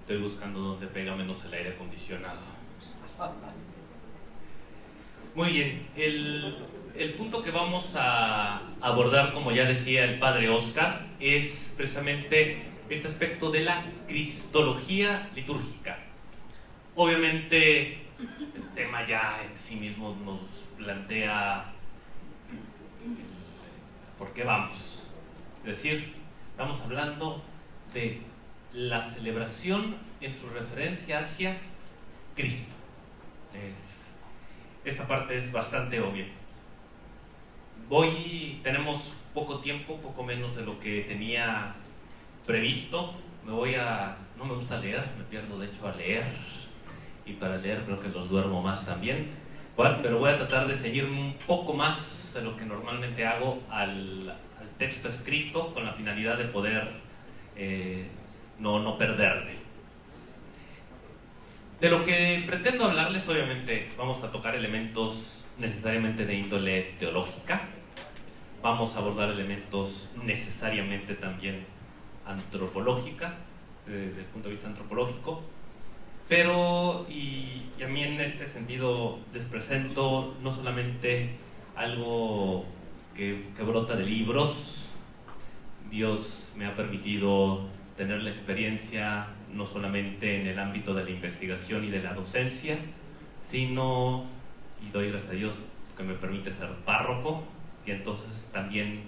Estoy buscando donde pega menos el aire acondicionado. Muy bien, el punto que vamos a abordar, como ya decía el padre Oscar, es precisamente este aspecto de la cristología litúrgica. Obviamente, el tema ya en sí mismo nos plantea por qué vamos. Es decir, estamos hablando de la celebración en su referencia hacia Cristo. Esta parte es bastante obvia. Tenemos poco tiempo, poco menos de lo que tenía previsto. No me gusta leer, me pierdo de hecho a leer, y para leer creo que los duermo más también. Bueno, pero voy a tratar de seguir un poco más de lo que normalmente hago al texto escrito, con la finalidad de poder no perderme. De lo que pretendo hablarles, obviamente, vamos a tocar elementos necesariamente de índole teológica. Vamos a abordar elementos necesariamente también antropológica, desde el punto de vista antropológico. Pero, y a mí en este sentido les presento no solamente algo que brota de libros. Dios me ha permitido tener la experiencia no solamente en el ámbito de la investigación y de la docencia, sino, y doy gracias a Dios que me permite ser párroco, y entonces también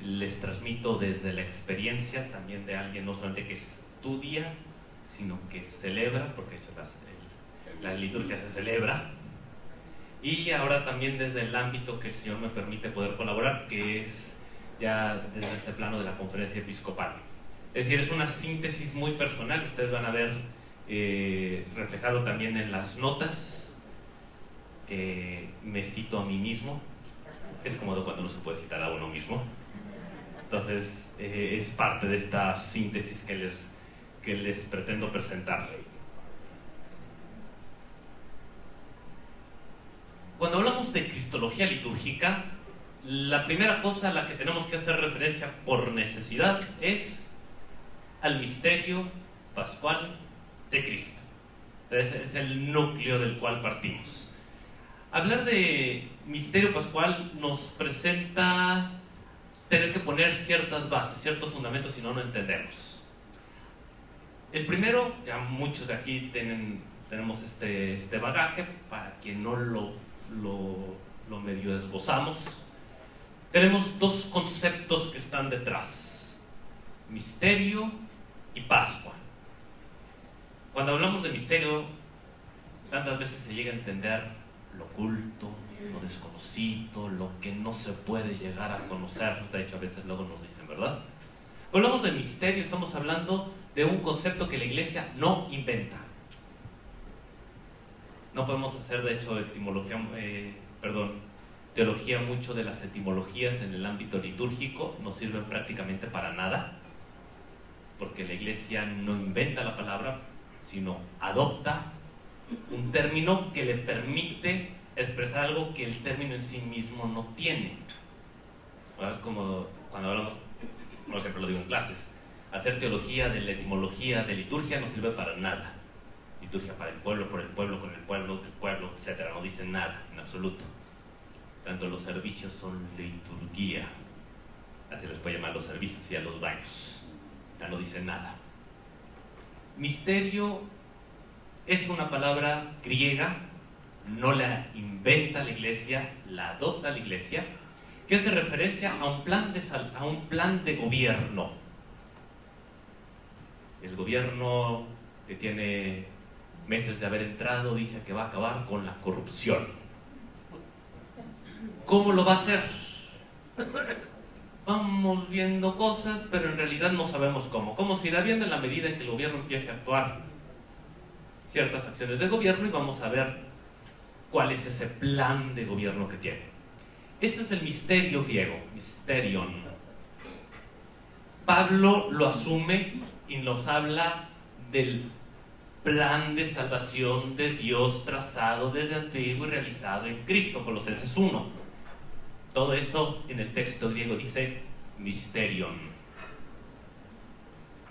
les transmito desde la experiencia también de alguien no solamente que estudia, sino que celebra, porque de hecho la liturgia se celebra, y ahora también desde el ámbito que el Señor me permite poder colaborar, que es ya desde este plano de la conferencia episcopal. Es decir, es una síntesis muy personal, ustedes van a ver reflejado también en las notas, que me cito a mí mismo. Es cómodo cuando uno se puede citar a uno mismo. Entonces, es parte de esta síntesis que les pretendo presentar. Cuando hablamos de cristología litúrgica, la primera cosa a la que tenemos que hacer referencia por necesidad es al misterio pascual de Cristo. Ese es el núcleo del cual partimos. Hablar de misterio pascual nos presenta tener que poner ciertas bases, ciertos fundamentos, si no, no entendemos. El primero, ya muchos de aquí tenemos este bagaje, para quien no lo medio esbozamos. Tenemos dos conceptos que están detrás: misterio y Pascua. Cuando hablamos de misterio, tantas veces se llega a entender lo oculto, lo desconocido, lo que no se puede llegar a conocer. De hecho, a veces luego nos dicen, ¿verdad? Cuando hablamos de misterio, estamos hablando de un concepto que la Iglesia no inventa. No podemos hacer, de hecho, teología mucho de las etimologías en el ámbito litúrgico. No sirven prácticamente para nada, porque la Iglesia no inventa la palabra, sino adopta un término que le permite expresar algo que el término en sí mismo no tiene. Es como cuando hablamos, no siempre lo digo en clases, hacer teología de la etimología de liturgia no sirve para nada. Liturgia para el pueblo, por el pueblo, con el pueblo, del pueblo, etc. No dicen nada, en absoluto. Tanto los servicios son liturgia, así les puede llamar los servicios, y a los baños. Ya no dice nada. Misterio es una palabra griega, no la inventa la Iglesia, la adopta la Iglesia, que hace referencia a un plan de gobierno. El gobierno que tiene meses de haber entrado dice que va a acabar con la corrupción. ¿Cómo lo va a hacer? Vamos viendo cosas, pero en realidad no sabemos cómo. ¿Cómo se irá viendo en la medida en que el gobierno empiece a actuar ciertas acciones de gobierno? Y vamos a ver cuál es ese plan de gobierno que tiene. Este es el misterio griego, mysterion. Pablo lo asume y nos habla del plan de salvación de Dios trazado desde antiguo y realizado en Cristo, Colosenses 1. Todo eso en el texto griego dice mysterion.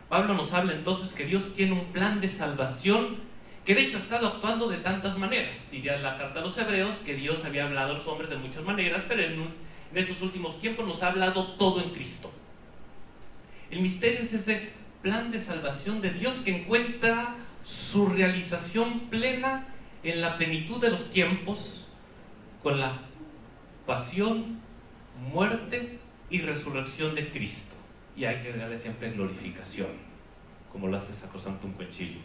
Pablo nos habla entonces que Dios tiene un plan de salvación que de hecho ha estado actuando de tantas maneras. Diría la carta a los Hebreos que Dios había hablado a los hombres de muchas maneras, pero en estos últimos tiempos nos ha hablado todo en Cristo. El misterio es ese plan de salvación de Dios que encuentra su realización plena en la plenitud de los tiempos, con la pasión, muerte y resurrección de Cristo. Y hay que darle siempre glorificación, como lo hace Sacrosanctum Concilium.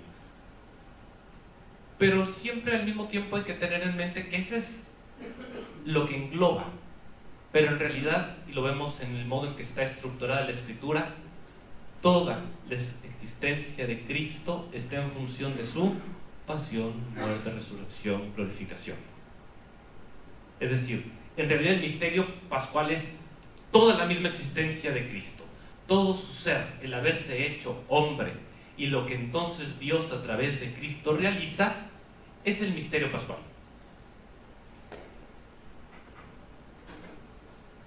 Pero siempre al mismo tiempo hay que tener en mente que ese es lo que engloba. Pero en realidad, y lo vemos en el modo en que está estructurada la Escritura, toda la existencia de Cristo está en función de su pasión, muerte, resurrección, glorificación. Es decir, en realidad el misterio pascual es toda la misma existencia de Cristo, todo su ser, el haberse hecho hombre, y lo que entonces Dios a través de Cristo realiza es el misterio pascual.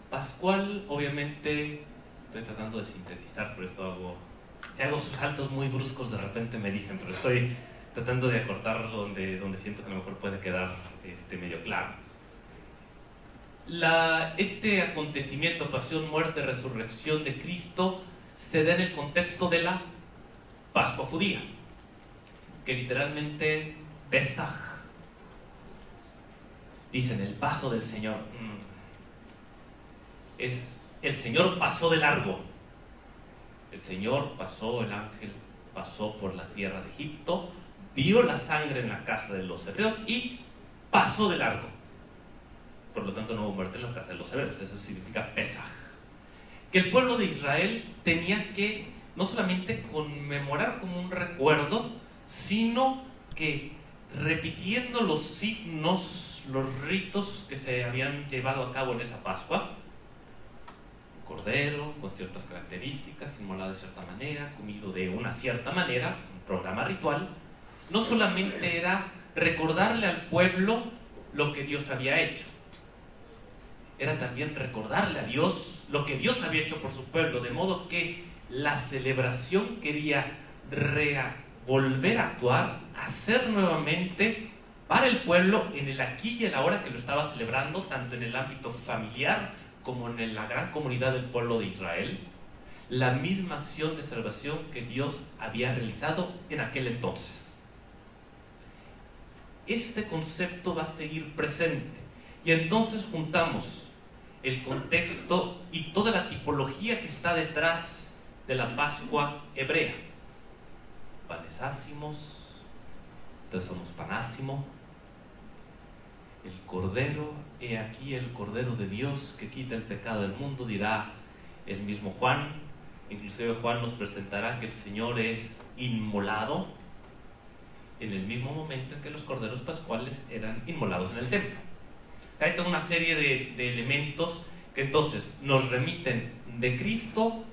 Pascual, obviamente, estoy tratando de sintetizar, por eso si hago sus saltos muy bruscos de repente me dicen, pero estoy tratando de acortar donde siento que a lo mejor puede quedar medio claro. Este acontecimiento, pasión, muerte, resurrección de Cristo, se da en el contexto de la Pascua judía, que literalmente Pesaj, dicen el paso del Señor, es el Señor pasó de largo. El Señor pasó, el ángel pasó por la tierra de Egipto, vio la sangre en la casa de los hebreos y pasó de largo. Por lo tanto, no hubo muerte en la casa de los hebreos. Eso significa Pesaj. Que el pueblo de Israel tenía que no solamente conmemorar como un recuerdo, sino que repitiendo los signos, los ritos que se habían llevado a cabo en esa Pascua, cordero con ciertas características, inmolado de cierta manera, comido de una cierta manera, un programa ritual, no solamente era recordarle al pueblo lo que Dios había hecho, era también recordarle a Dios lo que Dios había hecho por su pueblo, de modo que la celebración quería volver a actuar, hacer nuevamente para el pueblo en el aquí y el ahora que lo estaba celebrando, tanto en el ámbito familiar como en la gran comunidad del pueblo de Israel, la misma acción de salvación que Dios había realizado en aquel entonces. Este concepto va a seguir presente, y entonces juntamos el contexto y toda la tipología que está detrás de la Pascua hebrea. Panes ácimos, entonces somos panásimo, el Cordero, he aquí el Cordero de Dios que quita el pecado del mundo, dirá el mismo Juan. Inclusive Juan nos presentará que el Señor es inmolado en el mismo momento en que los corderos pascuales eran inmolados en el templo. Hay toda una serie de elementos que entonces nos remiten de Cristo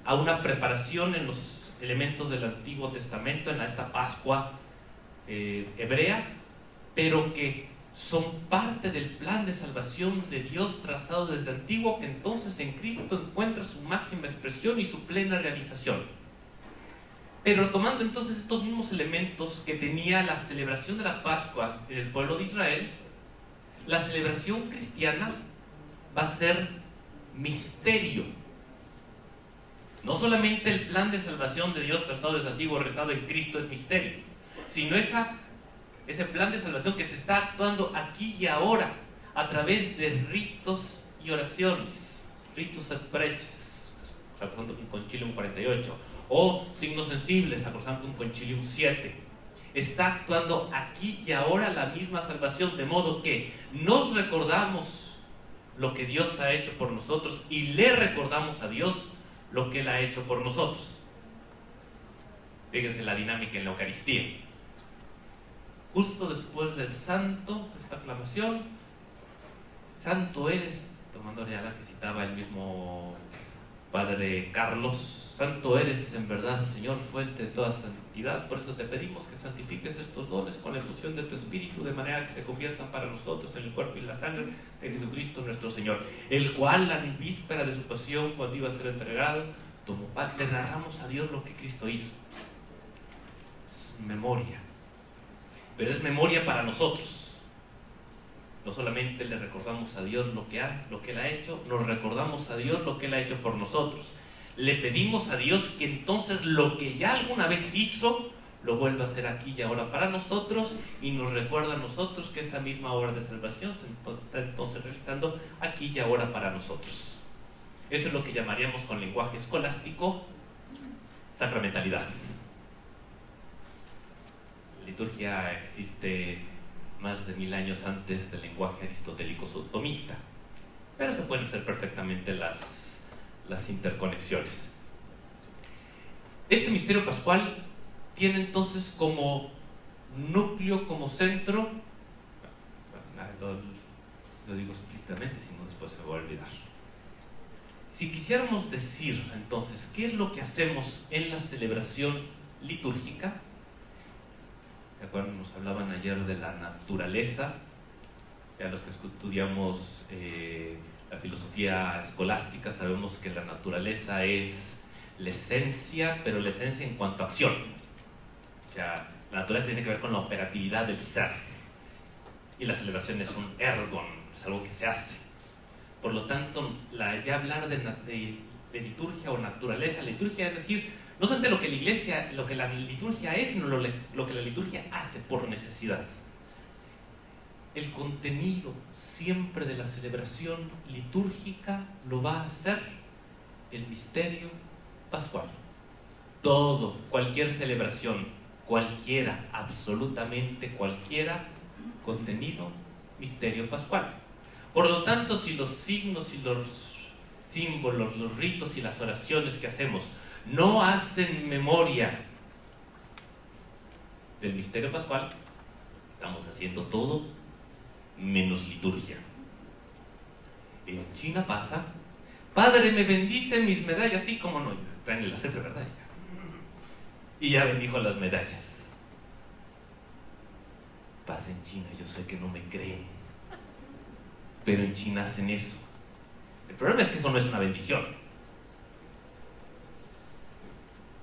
a una preparación en los elementos del Antiguo Testamento, en esta Pascua hebrea, pero que son parte del plan de salvación de Dios trazado desde antiguo, que entonces en Cristo encuentra su máxima expresión y su plena realización. Pero tomando entonces estos mismos elementos que tenía la celebración de la Pascua en el pueblo de Israel, la celebración cristiana va a ser misterio. No solamente el plan de salvación de Dios trazado desde antiguo, realizado en Cristo, es misterio, sino ese plan de salvación que se está actuando aquí y ahora a través de ritos y oraciones, ritus et preces, Sacrosanctum Concilium 48, o signos sensibles, Sacrosanctum Concilium 7. Está actuando aquí y ahora la misma salvación, de modo que nos recordamos lo que Dios ha hecho por nosotros y le recordamos a Dios lo que Él ha hecho por nosotros. Fíjense la dinámica en la Eucaristía. Justo después del santo, esta aclamación, santo eres, tomando ya la que citaba el mismo Padre Carlos, santo eres en verdad, Señor, fuente de toda santidad, por eso te pedimos que santifiques estos dones con la efusión de tu Espíritu, de manera que se conviertan para nosotros en el cuerpo y la sangre de Jesucristo nuestro Señor, el cual, la víspera de su pasión, cuando iba a ser entregado, tomó pan, le narramos a Dios lo que Cristo hizo. Es memoria, pero es memoria para nosotros. No solamente le recordamos a Dios lo que Él ha hecho, nos recordamos a Dios lo que Él ha hecho por nosotros. Le pedimos a Dios que entonces lo que ya alguna vez hizo, lo vuelva a hacer aquí y ahora para nosotros, y nos recuerda a nosotros que esa misma obra de salvación está entonces realizando aquí y ahora para nosotros. Eso es lo que llamaríamos con lenguaje escolástico sacramentalidad. La liturgia existe más de 1000 años antes del lenguaje aristotélico tomista, pero se pueden hacer perfectamente las interconexiones. Este misterio pascual tiene entonces como núcleo, como centro, lo digo explícitamente, si no después se me va a olvidar. Si quisiéramos decir entonces qué es lo que hacemos en la celebración litúrgica, ¿de acuerdo? Nos hablaban ayer de la naturaleza, ya los que estudiamos la filosofía escolástica sabemos que la naturaleza es la esencia, pero la esencia en cuanto a acción. O sea, la naturaleza tiene que ver con la operatividad del ser, y la celebración es un ergon, es algo que se hace. Por lo tanto, ya hablar de liturgia o naturaleza, liturgia es decir, no solamente lo que la liturgia es, sino lo que la liturgia hace por necesidad. El contenido siempre de la celebración litúrgica lo va a hacer el misterio pascual. Todo, cualquier celebración, cualquiera, absolutamente cualquiera, contenido, misterio pascual. Por lo tanto, si los signos y los símbolos, los ritos y las oraciones que hacemos no hacen memoria del misterio pascual, estamos haciendo todo menos liturgia. En China pasa, Padre, me bendice mis medallas, sí, como no, traen el aceite, ¿verdad? Y ya bendijo las medallas. Pasa en China, yo sé que no me creen, pero en China hacen eso. El problema es que eso no es una bendición.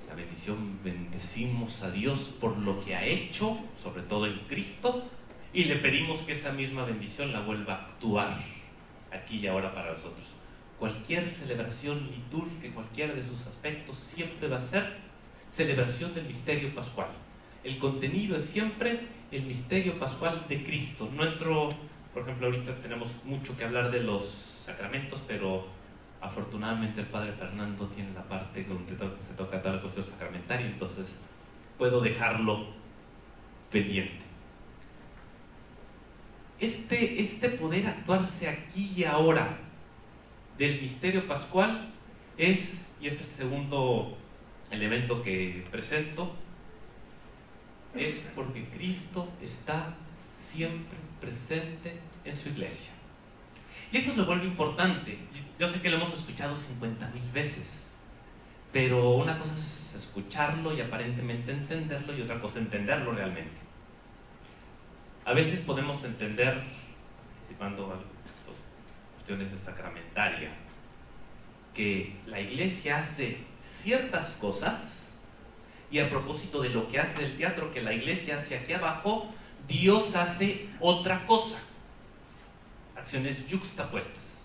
La bendición, bendecimos a Dios por lo que ha hecho, sobre todo en Cristo, y le pedimos que esa misma bendición la vuelva a actuar aquí y ahora para nosotros. Cualquier celebración litúrgica, en cualquiera de sus aspectos, siempre va a ser celebración del misterio pascual. El contenido es siempre el misterio pascual de Cristo. No entro, por ejemplo, ahorita tenemos mucho que hablar de los sacramentos, pero afortunadamente el Padre Fernando tiene la parte donde se toca toda la cuestión sacramentaria, entonces puedo dejarlo pendiente. Este poder actuarse aquí y ahora del misterio pascual y es el segundo elemento que presento, es porque Cristo está siempre presente en su iglesia. Y esto se vuelve importante. Yo sé que lo hemos escuchado 50,000 veces, pero una cosa es escucharlo y aparentemente entenderlo, y otra cosa entenderlo realmente. A veces podemos entender, anticipando cuestiones de sacramentaria, que la iglesia hace ciertas cosas, y a propósito de lo que hace el teatro que la iglesia hace aquí abajo, Dios hace otra cosa. Acciones yuxtapuestas.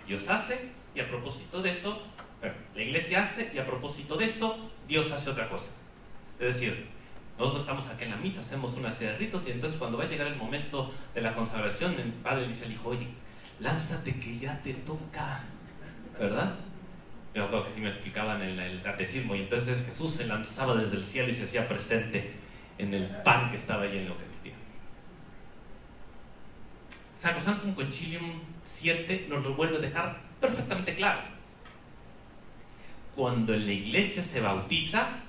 Dios hace, y a propósito de eso, la iglesia hace, y a propósito de eso, Dios hace otra cosa. Es decir, nosotros estamos aquí en la misa, hacemos una serie de ritos, y entonces cuando va a llegar el momento de la consagración, el padre dice al hijo: oye, lánzate que ya te toca, ¿verdad? Yo creo que sí me explicaban en el catecismo, y entonces Jesús se lanzaba desde el cielo y se hacía presente en el pan que estaba allí en la Eucaristía. Sacrosanctum Concilium 7 nos lo vuelve a dejar perfectamente claro. Cuando en la iglesia se bautiza,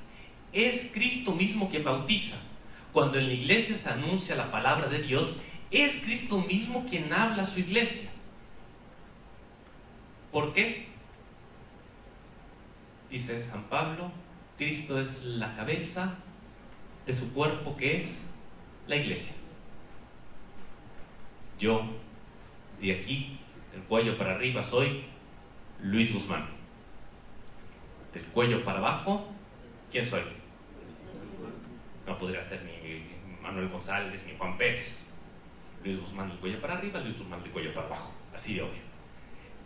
es Cristo mismo quien bautiza. Cuando en la iglesia se anuncia la palabra de Dios, es Cristo mismo quien habla a su iglesia. ¿Por qué? Dice San Pablo, Cristo es la cabeza de su cuerpo, que es la iglesia. Yo, de aquí, del cuello para arriba, soy Luis Guzmán. del cuello para abajo, ¿quién soy? No podría ser ni Manuel González ni Juan Pérez. Luis Guzmán del cuello para arriba, Luis Guzmán del cuello para abajo, así de obvio.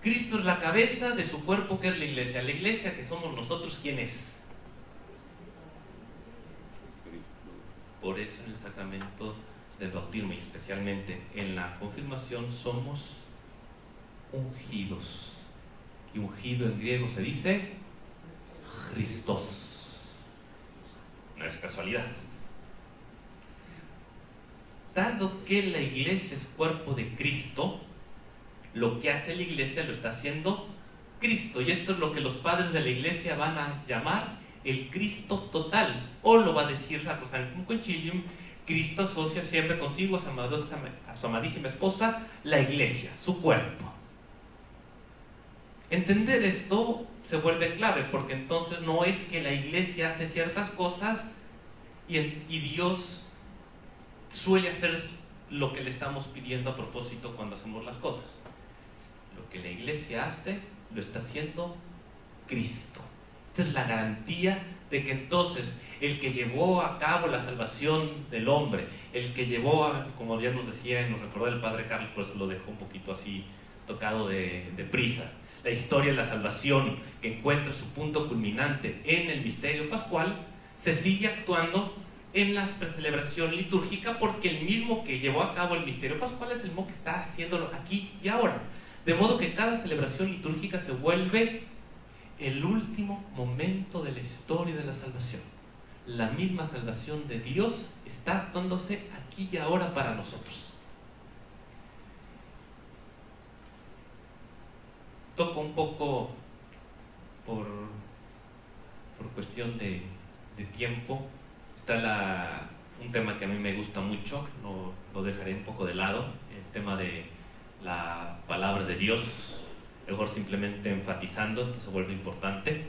Cristo es la cabeza de su cuerpo, que es la iglesia. La iglesia que somos nosotros, ¿quién es? Por eso en el sacramento del bautismo y especialmente en la confirmación somos ungidos. Y ungido en griego se dice Christos. No es casualidad. Dado que la iglesia es cuerpo de Cristo, lo que hace la iglesia lo está haciendo Cristo. Y esto es lo que los padres de la iglesia van a llamar el Cristo total. O lo va a decir Sacrosanctum Concilium: Cristo asocia siempre consigo a su amadísima esposa, la iglesia, su cuerpo. Entender esto se vuelve clave, porque entonces no es que la iglesia hace ciertas cosas y Dios suele hacer lo que le estamos pidiendo a propósito cuando hacemos las cosas. Lo que la iglesia hace, lo está haciendo Cristo. Esta es la garantía de que entonces el que llevó a cabo la salvación del hombre, el que llevó a, como ya nos decía y nos recordó el padre Carlos, por eso lo dejó un poquito así tocado de prisa, la historia de la salvación que encuentra su punto culminante en el misterio pascual, se sigue actuando en la celebración litúrgica, porque el mismo que llevó a cabo el misterio pascual es el mismo que está haciéndolo aquí y ahora. De modo que cada celebración litúrgica se vuelve el último momento de la historia de la salvación. La misma salvación de Dios está actuándose aquí y ahora para nosotros. Toco un poco por cuestión de tiempo. Está un tema que a mí me gusta mucho, lo dejaré un poco de lado, el tema de la palabra de Dios. Mejor simplemente enfatizando, esto se vuelve importante.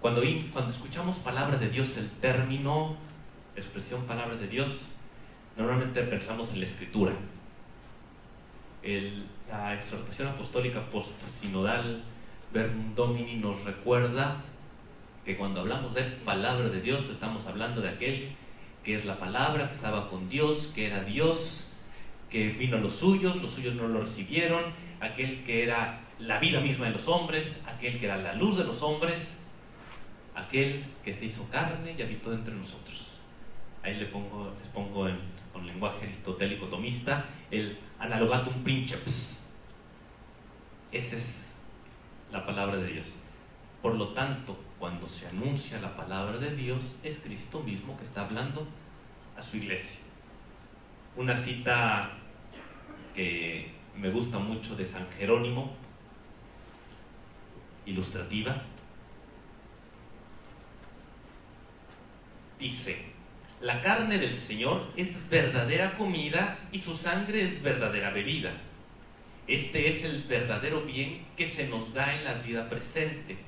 Cuando escuchamos palabra de Dios, el término, la expresión palabra de Dios, normalmente pensamos en la Escritura. La exhortación apostólica post-sinodal Verbum Domini nos recuerda que cuando hablamos de palabra de Dios estamos hablando de aquel que es la palabra, que estaba con Dios, que era Dios, que vino a los suyos no lo recibieron, aquel que era la vida misma de los hombres, aquel que era la luz de los hombres, aquel que se hizo carne y habitó entre nosotros. Ahí les pongo con lenguaje aristotélico tomista el analogatum princeps. Esa es la palabra de Dios. Por lo tanto, cuando se anuncia la palabra de Dios, es Cristo mismo que está hablando a su iglesia. Una cita que me gusta mucho de San Jerónimo, ilustrativa, dice: la carne del Señor es verdadera comida y su sangre es verdadera bebida. Este es el verdadero bien que se nos da en la vida presente: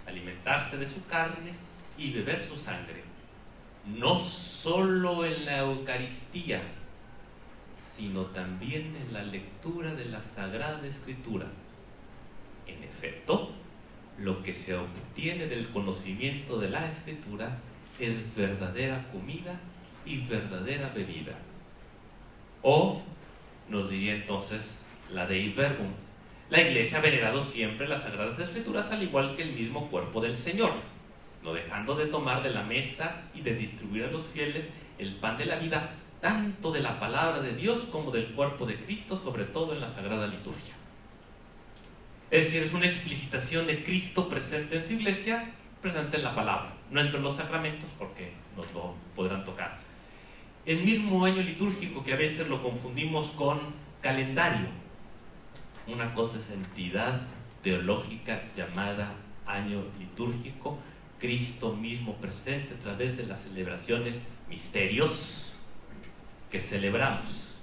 alimentarse de su carne y beber su sangre, no solo en la Eucaristía, sino también en la lectura de la Sagrada Escritura. En efecto, lo que se obtiene del conocimiento de la Escritura es verdadera comida y verdadera bebida. O, nos diría entonces la Dei Verbum, la Iglesia ha venerado siempre las Sagradas Escrituras al igual que el mismo cuerpo del Señor, no dejando de tomar de la mesa y de distribuir a los fieles el pan de la vida, tanto de la palabra de Dios como del cuerpo de Cristo, sobre todo en la Sagrada Liturgia. Es decir, es una explicitación de Cristo presente en su Iglesia, presente en la palabra. No entro en los sacramentos porque nos lo podrán tocar. El mismo año litúrgico, que a veces lo confundimos con calendario. Una cosa es entidad teológica llamada año litúrgico, Cristo mismo presente a través de las celebraciones, misterios que celebramos.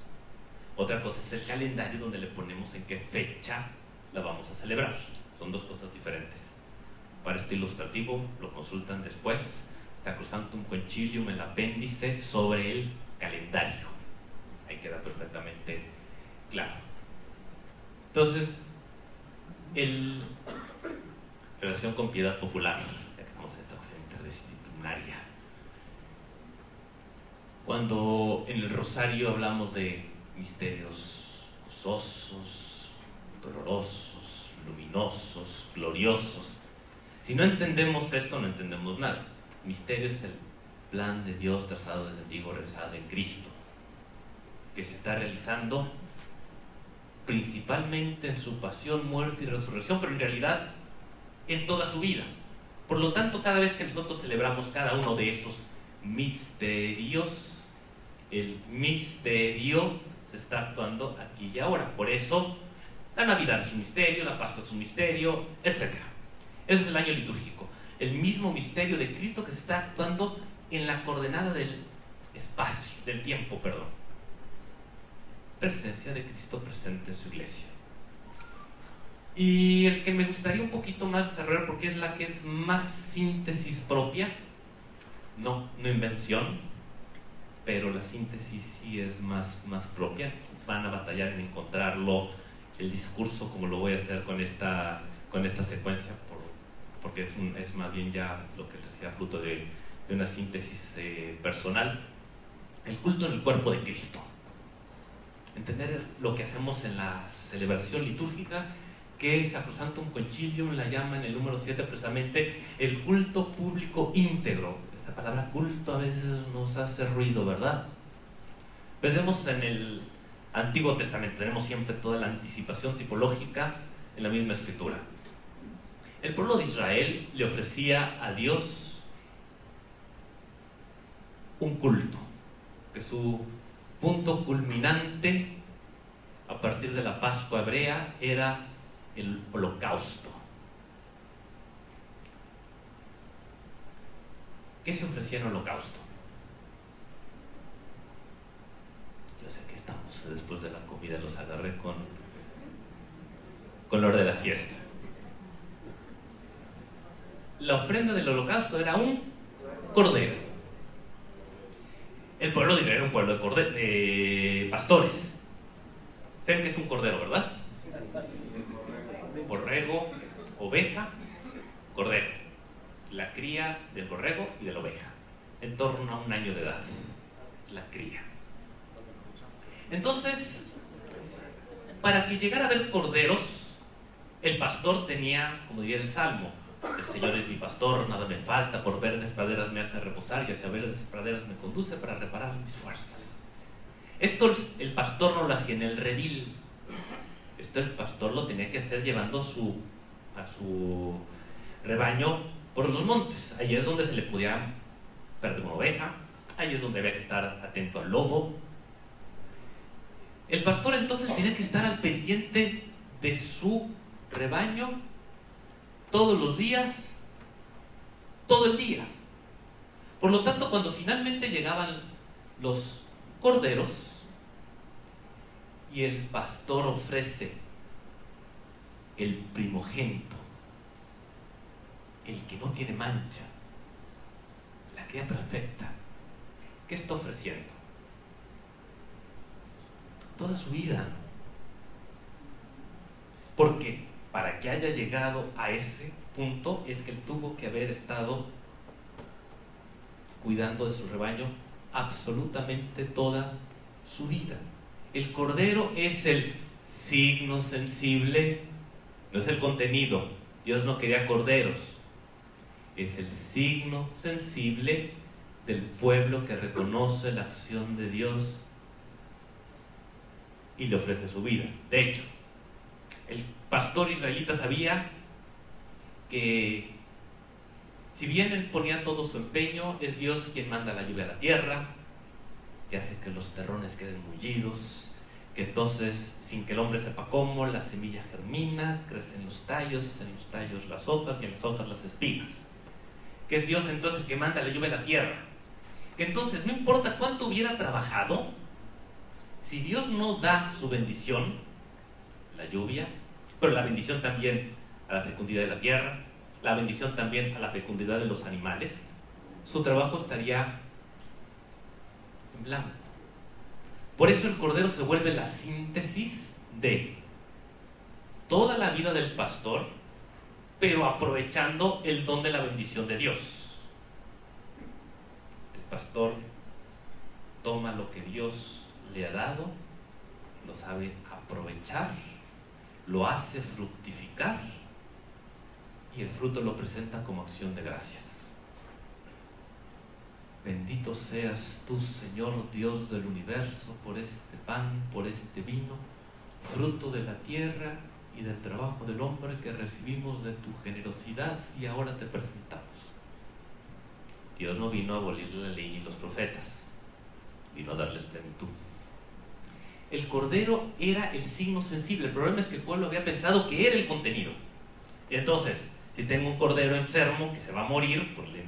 Otra cosa es el calendario, donde le ponemos en qué fecha la vamos a celebrar. Son dos cosas diferentes. Para este ilustrativo lo consultan después, Sacrosanctum Concilium, el apéndice sobre el calendario. Ahí queda perfectamente claro. Entonces, relación con piedad popular, ya que estamos en esta cuestión interdisciplinaria. Cuando en el rosario hablamos de misterios gozosos, dolorosos, luminosos, gloriosos, si no entendemos esto, no entendemos nada. Misterio es el plan de Dios trazado desde antiguo, realizado en Cristo, que se está realizando principalmente en su pasión, muerte y resurrección, pero en realidad en toda su vida. Por lo tanto, cada vez que nosotros celebramos cada uno de esos misterios, el misterio se está actuando aquí y ahora. Por eso, la Navidad es un misterio, la Pascua es un misterio, etc. Ese es el año litúrgico. El mismo misterio de Cristo que se está actuando en la coordenada del espacio, del tiempo, perdón. Presencia de Cristo presente en su iglesia. Y el que me gustaría un poquito más desarrollar, porque es la que es más síntesis propia, no invención, pero la síntesis sí es más propia. Van a batallar en encontrarlo, el discurso, como lo voy a hacer con esta secuencia, porque es más bien ya lo que les decía, fruto de una síntesis personal. El culto en el cuerpo de Cristo. Entender lo que hacemos en la celebración litúrgica, que es Sacrosanctum Concilium, la llama en el número 7 precisamente, el culto público íntegro. Esta palabra culto a veces nos hace ruido, ¿verdad? Pensemos en el Antiguo Testamento, tenemos siempre toda la anticipación tipológica en la misma escritura. El pueblo de Israel le ofrecía a Dios un culto, que su punto culminante a partir de la Pascua hebrea era el holocausto. ¿Qué se ofrecía en holocausto? Yo sé que estamos después de la comida, los agarré con la hora de la siesta. La ofrenda del holocausto era un cordero. El pueblo de Israel era un pueblo de pastores. ¿Saben qué es un cordero, verdad? Borrego, oveja, cordero. La cría del borrego y de la oveja, en torno a 1 año de edad. La cría. Entonces, para que llegara a haber corderos, el pastor tenía, como diría el Salmo, el Señor es mi pastor, nada me falta, por verdes praderas me hace reposar y hacia verdes praderas me conduce para reparar mis fuerzas. Esto el pastor no lo hacía en el redil. Esto el pastor lo tenía que hacer llevando a su rebaño por los montes. Ahí es donde se le podía perder una oveja, ahí es donde había que estar atento al lobo. El pastor entonces tenía que estar al pendiente de su rebaño todos los días, todo el día. Por lo tanto, cuando finalmente llegaban los corderos y el pastor ofrece el primogénito, el que no tiene mancha, la cría perfecta, ¿qué está ofreciendo? Toda su vida. Porque para que haya llegado a ese punto es que él tuvo que haber estado cuidando de su rebaño absolutamente toda su vida. El cordero es el signo sensible, no es el contenido. Dios no quería corderos, es el signo sensible del pueblo que reconoce la acción de Dios y le ofrece su vida. De hecho, el pastor israelita sabía que si bien él ponía todo su empeño, es Dios quien manda la lluvia a la tierra, que hace que los terrones queden mullidos, que entonces, sin que el hombre sepa cómo, la semilla germina, crecen los tallos, en los tallos las hojas y en las hojas las espigas. Que es Dios entonces el que manda la lluvia a la tierra. Que entonces no importa cuánto hubiera trabajado, si Dios no da su bendición, la lluvia, pero la bendición también a la fecundidad de la tierra, la bendición también a la fecundidad de los animales, su trabajo estaría en blanco. Por eso el cordero se vuelve la síntesis de toda la vida del pastor pero aprovechando el don de la bendición de Dios. El pastor toma lo que Dios le ha dado, lo sabe aprovechar, lo hace fructificar y el fruto lo presenta como acción de gracias. Bendito seas tú, Señor Dios del universo, por este pan, por este vino, fruto de la tierra y del trabajo del hombre que recibimos de tu generosidad y ahora te presentamos. Dios no vino a abolir la ley y los profetas, vino a darles plenitud. El cordero era el signo sensible. El problema es que el pueblo había pensado que era el contenido. Y entonces, si tengo un cordero enfermo que se va a morir, pues le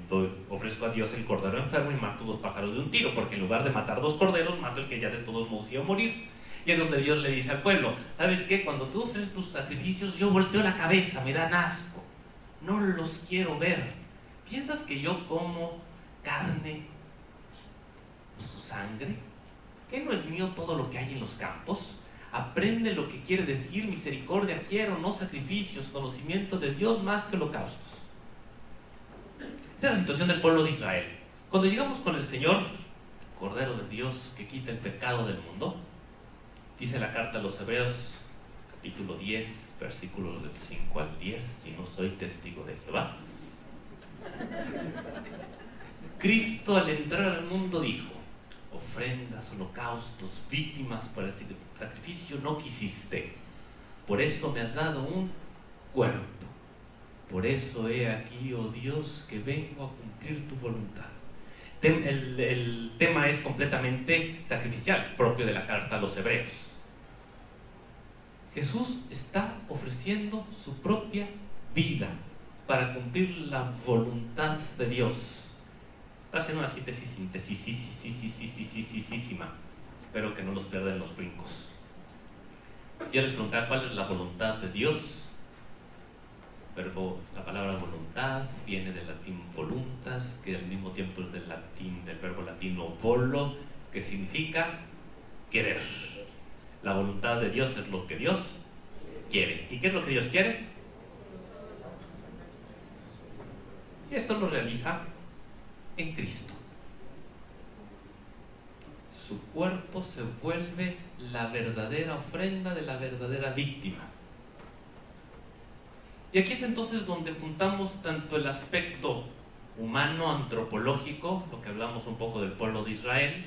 ofrezco a Dios el cordero enfermo y mato 2 pájaros de un tiro, porque en lugar de matar 2 corderos, mato el que ya de todos modos iba a morir. Y es donde Dios le dice al pueblo: ¿sabes qué? Cuando tú ofreces tus sacrificios, yo volteo la cabeza, me dan asco, no los quiero ver. ¿Piensas que yo como carne o su sangre? ¿Qué no es mío todo lo que hay en los campos? Aprende lo que quiere decir misericordia quiero, no sacrificios, conocimiento de Dios más que holocaustos. Esta es la situación del pueblo de Israel. Cuando llegamos con el Señor, Cordero de Dios que quita el pecado del mundo, dice la carta a los Hebreos, capítulo 10, versículos del 5 al 10, si no soy testigo de Jehová. Cristo al entrar al mundo dijo: ofrendas, holocaustos, víctimas para el sacrificio no quisiste, por eso me has dado un cuerpo. Por eso he aquí, oh Dios, que vengo a cumplir tu voluntad. El tema es completamente sacrificial, propio de la carta a los Hebreos. Jesús está ofreciendo su propia vida para cumplir la voluntad de Dios. Está haciendo una síntesis, espero que no los pierdan los brincos. Si yo les preguntara cuál es la voluntad de Dios, la palabra voluntad viene del latín voluntas, que al mismo tiempo es del verbo latino volo, que significa querer. La voluntad de Dios es lo que Dios quiere. ¿Y qué es lo que Dios quiere? Y esto lo realiza en Cristo. Su cuerpo se vuelve la verdadera ofrenda de la verdadera víctima. Y aquí es entonces donde juntamos tanto el aspecto humano, antropológico, lo que hablamos un poco del pueblo de Israel,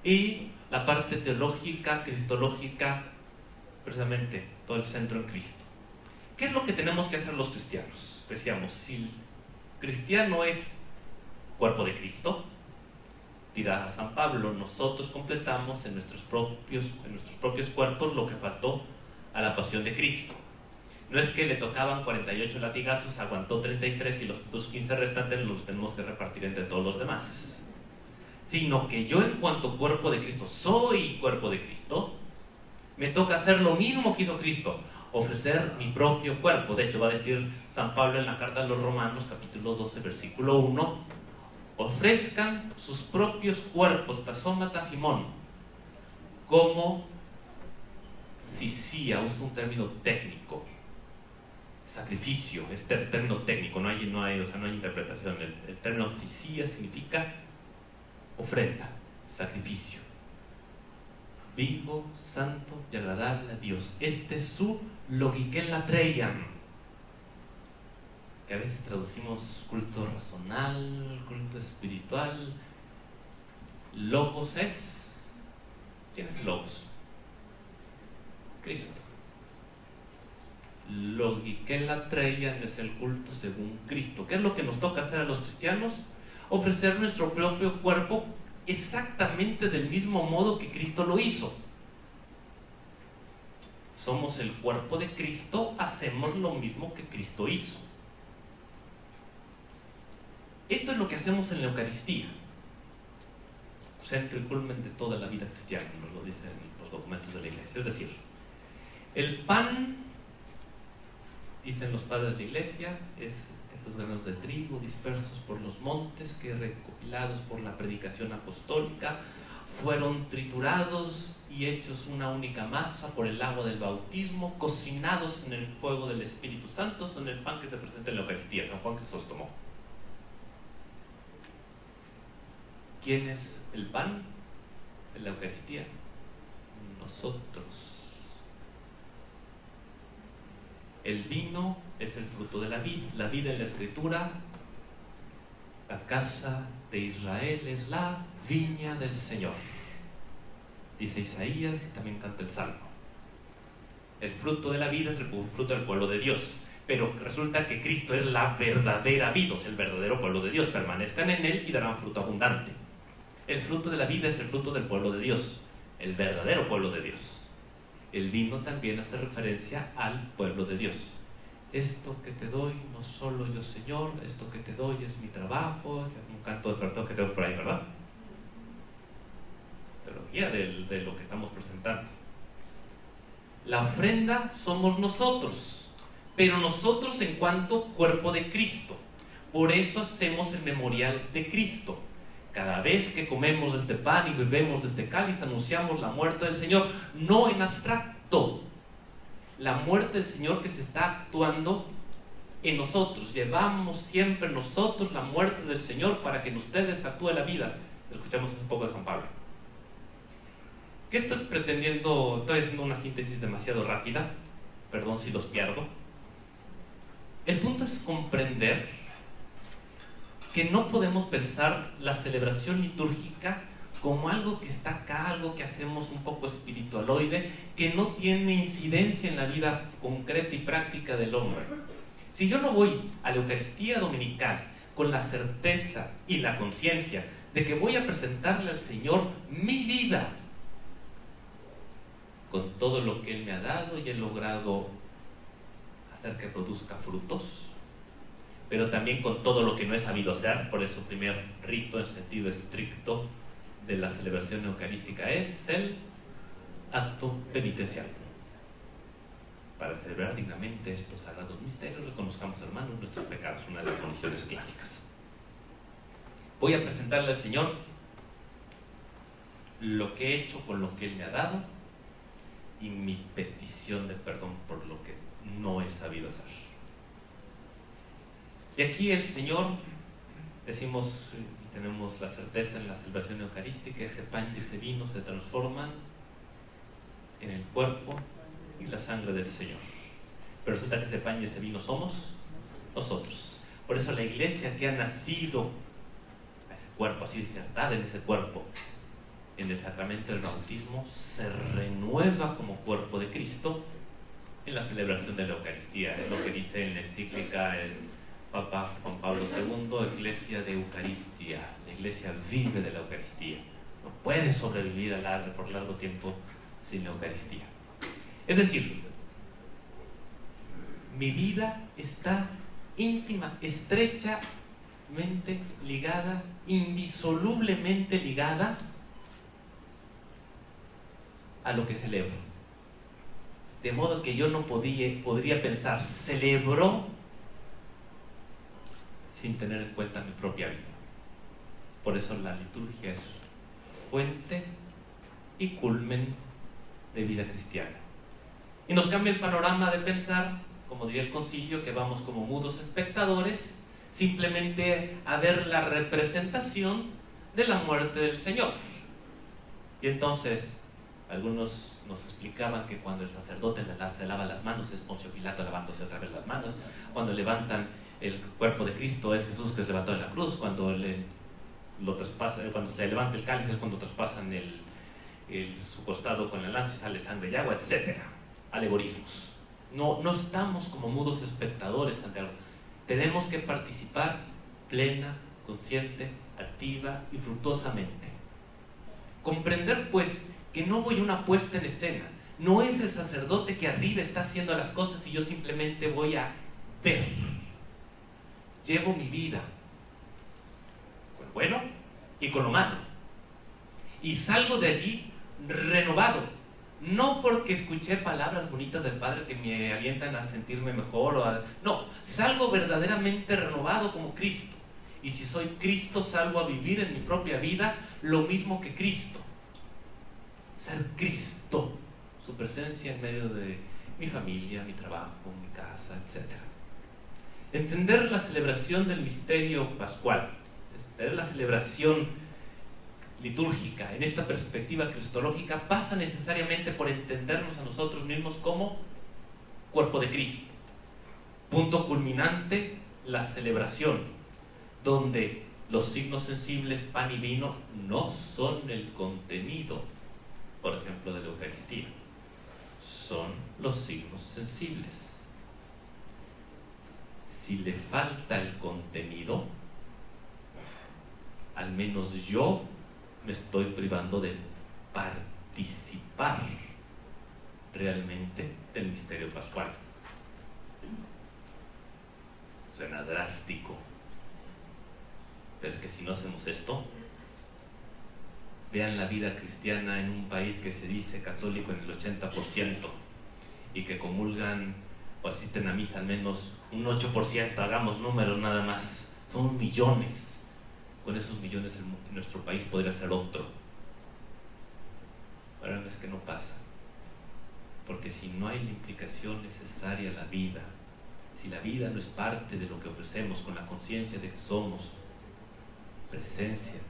y la parte teológica, cristológica, precisamente todo el centro en Cristo. ¿Qué es lo que tenemos que hacer los cristianos? Decíamos, si el cristiano es cuerpo de Cristo, dirá San Pablo, nosotros completamos en nuestros propios cuerpos lo que faltó a la pasión de Cristo. No es que le tocaban 48 latigazos, aguantó 33 y los otros 15 restantes los tenemos que repartir entre todos los demás, sino que yo, en cuanto cuerpo de Cristo, soy cuerpo de Cristo, me toca hacer lo mismo que hizo Cristo, ofrecer mi propio cuerpo. De hecho, va a decir San Pablo en la carta a los Romanos, capítulo 12, versículo 1, ofrezcan sus propios cuerpos, tasómata jimón, como fisía, usa un término técnico, sacrificio, este término técnico, no hay interpretación. El término fisía significa ofrenda, sacrificio, vivo, santo y agradable a Dios. Este es su logiken latreian, que a veces traducimos culto razonal, culto espiritual. Logos es, ¿quién es el logos? Cristo. Logiken latreian es el culto según Cristo. ¿Qué es lo que nos toca hacer a los cristianos? Ofrecer nuestro propio cuerpo exactamente del mismo modo que Cristo lo hizo. Somos el cuerpo de Cristo, hacemos lo mismo que Cristo hizo. Esto es lo que hacemos en la Eucaristía, centro y culmen de toda la vida cristiana, nos lo dicen los documentos de la Iglesia. Es decir, el pan, dicen los padres de la Iglesia, es estos granos de trigo dispersos por los montes, que recopilados por la predicación apostólica fueron triturados y hechos una única masa por el agua del bautismo, cocinados en el fuego del Espíritu Santo, son el pan que se presenta en la Eucaristía. San Juan Crisóstomo. ¿Quién es el pan en la Eucaristía? Nosotros. El vino es el fruto de la vid. La vid en la Escritura, la casa de Israel es la viña del Señor, dice Isaías, y también canta el Salmo. El fruto de la vid es el fruto del pueblo de Dios, pero resulta que Cristo es la verdadera vid, o sea, el verdadero pueblo de Dios. Permanezcan en él y darán fruto abundante. El fruto de la vid es el fruto del pueblo de Dios, el verdadero pueblo de Dios. El vino también hace referencia al pueblo de Dios. Esto que te doy no solo yo, Señor, esto que te doy es mi trabajo. Un canto de perdón que tenemos por ahí, ¿verdad? Teología de lo que estamos presentando. La ofrenda somos nosotros, pero nosotros en cuanto cuerpo de Cristo. Por eso hacemos el memorial de Cristo. Cada vez que comemos de este pan y bebemos de este cáliz, anunciamos la muerte del Señor, no en abstracto. La muerte del Señor que se está actuando en nosotros. Llevamos siempre nosotros la muerte del Señor para que en ustedes actúe la vida. Escuchamos un poco de San Pablo. ¿Qué estoy pretendiendo? Estoy haciendo una síntesis demasiado rápida. Perdón si los pierdo. El punto es comprender que no podemos pensar la celebración litúrgica como algo que está acá, algo que hacemos un poco espiritualoide, que no tiene incidencia en la vida concreta y práctica del hombre. Si yo no voy a la Eucaristía Dominical con la certeza y la conciencia de que voy a presentarle al Señor mi vida, con todo lo que Él me ha dado y he logrado hacer que produzca frutos, pero también con todo lo que no he sabido hacer. Por eso el primer rito en sentido estricto de la celebración eucarística es el acto penitencial. Para celebrar dignamente estos sagrados misterios, reconozcamos, hermanos, nuestros pecados, una de las condiciones clásicas. Voy a presentarle al Señor lo que he hecho con lo que Él me ha dado y mi petición de perdón por lo que no he sabido hacer. Y aquí el Señor, decimos y tenemos la certeza en la celebración eucarística, ese pan y ese vino se transforman en el cuerpo y la sangre del Señor. Pero resulta que ese pan y ese vino somos nosotros. Por eso la iglesia que ha nacido a ese cuerpo, así libertad en ese cuerpo, en el sacramento del bautismo, se renueva como cuerpo de Cristo en la celebración de la Eucaristía. Es lo que dice en la encíclica el Papa Juan Pablo II, Iglesia de Eucaristía. La iglesia vive de la Eucaristía. No puede sobrevivir por largo tiempo sin la Eucaristía. Es decir, mi vida está íntima, estrechamente ligada, indisolublemente ligada a lo que celebro. De modo que yo no podría pensar, celebro sin tener en cuenta mi propia vida. Por eso la liturgia es fuente y culmen de vida cristiana. Y nos cambia el panorama de pensar, como diría el concilio, que vamos como mudos espectadores simplemente a ver la representación de la muerte del Señor. Y entonces algunos nos explicaban que cuando el sacerdote se lava las manos es Poncio Pilato lavándose otra vez las manos, cuando levantan el cuerpo de Cristo es Jesús que es levantado en la cruz, cuando se levanta el cáliz es cuando traspasan su costado con la lanza y sale sangre y agua, etc. Alegorismos. No estamos como mudos espectadores ante algo. Tenemos que participar plena, consciente, activa y fructuosamente. Comprender, pues, que no voy a una puesta en escena. No es el sacerdote que arriba está haciendo las cosas y yo simplemente voy a ver. Llevo mi vida con lo bueno y con lo malo. Y salgo de allí renovado. No porque escuché palabras bonitas del Padre que me alientan a sentirme mejor. No, salgo verdaderamente renovado como Cristo. Y si soy Cristo, salgo a vivir en mi propia vida lo mismo que Cristo. ser Cristo, su presencia en medio de mi familia, mi trabajo, mi casa, etc. Entender la celebración del misterio pascual, entender la celebración litúrgica en esta perspectiva cristológica, pasa necesariamente por entendernos a nosotros mismos como cuerpo de Cristo. Punto culminante, la celebración, donde los signos sensibles, pan y vino, no son el contenido, por ejemplo, de la Eucaristía, son los signos sensibles. Si le falta el contenido, al menos yo me estoy privando de participar realmente del misterio pascual. Suena drástico, pero es que si no hacemos esto, vean la vida cristiana en un país que se dice católico en el 80% y que comulgan o asisten a misa al menos un 8%, hagamos números nada más, son millones. Con esos millones en nuestro país podría ser otro. Ahora es que no pasa, porque si no hay la implicación necesaria a la vida, si la vida no es parte de lo que ofrecemos con la conciencia de que somos presencia,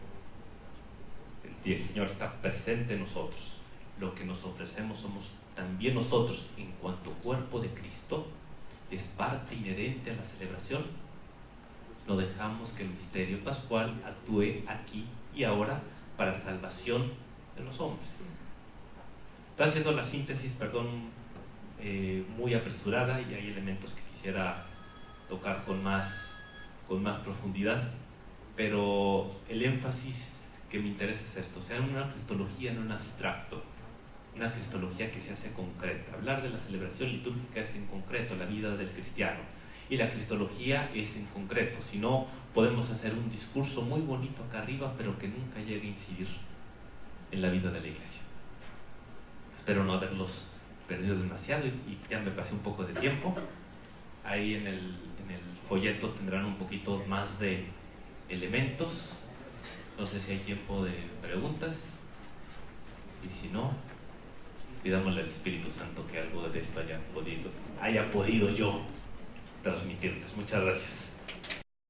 el Señor está presente en nosotros, lo que nos ofrecemos somos también nosotros en cuanto cuerpo de Cristo, es parte inherente a la celebración. No dejamos que el misterio pascual actúe aquí y ahora para salvación de los hombres. Estoy haciendo la síntesis, muy apresurada, y hay elementos que quisiera tocar con más profundidad, pero el énfasis que me interesa es esto, o sea, una cristología no en abstracto, una cristología que se hace concreta. Hablar de la celebración litúrgica es en concreto la vida del cristiano, y la cristología es en concreto, si no podemos hacer un discurso muy bonito acá arriba, pero que nunca llegue a incidir en la vida de la iglesia. Espero no haberlos perdido demasiado y ya me pasé un poco de tiempo. Ahí en el folleto tendrán un poquito más de elementos. No sé si hay tiempo de preguntas, y si no, pidámosle al Espíritu Santo que algo de esto haya podido yo transmitirles. Muchas gracias.